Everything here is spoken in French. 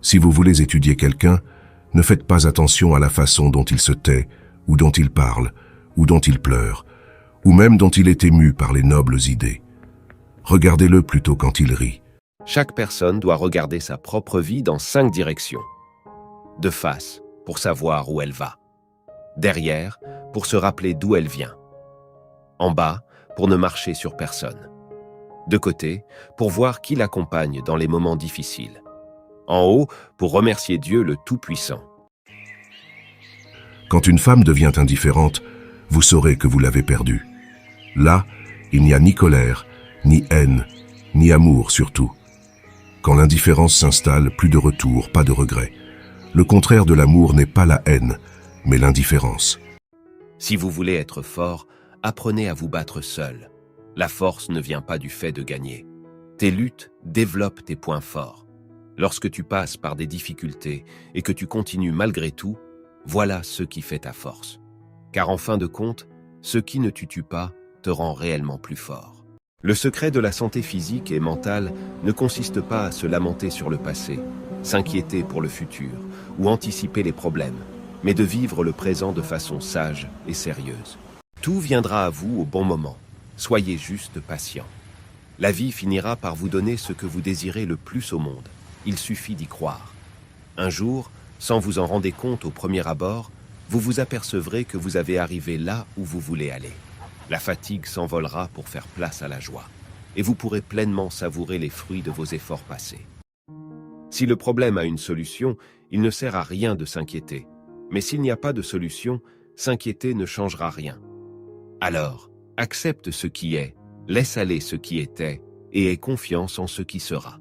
Si vous voulez étudier quelqu'un, ne faites pas attention à la façon dont il se tait, ou dont il parle, ou dont il pleure, ou même dont il est ému par les nobles idées. Regardez-le plutôt quand il rit. Chaque personne doit regarder sa propre vie dans 5 directions. De face, pour savoir où elle va. Derrière, pour se rappeler d'où elle vient. En bas, pour ne marcher sur personne. De côté, pour voir qui l'accompagne dans les moments difficiles. En haut, pour remercier Dieu le Tout-Puissant. Quand une femme devient indifférente, vous saurez que vous l'avez perdue. Là, il n'y a ni colère, ni haine, ni amour surtout. Quand l'indifférence s'installe, plus de retour, pas de regret. Le contraire de l'amour n'est pas la haine, mais l'indifférence. Si vous voulez être fort, apprenez à vous battre seul. La force ne vient pas du fait de gagner. Tes luttes développent tes points forts. Lorsque tu passes par des difficultés et que tu continues malgré tout, voilà ce qui fait ta force. Car en fin de compte, ce qui ne te tue pas te rend réellement plus fort. Le secret de la santé physique et mentale ne consiste pas à se lamenter sur le passé, s'inquiéter pour le futur ou anticiper les problèmes, mais de vivre le présent de façon sage et sérieuse. Tout viendra à vous au bon moment. Soyez juste patient. La vie finira par vous donner ce que vous désirez le plus au monde. Il suffit d'y croire. Un jour, sans vous en rendre compte au premier abord, vous vous apercevrez que vous avez arrivé là où vous voulez aller. La fatigue s'envolera pour faire place à la joie, et vous pourrez pleinement savourer les fruits de vos efforts passés. Si le problème a une solution, il ne sert à rien de s'inquiéter. Mais s'il n'y a pas de solution, s'inquiéter ne changera rien. Alors, accepte ce qui est, laisse aller ce qui était, et aie confiance en ce qui sera.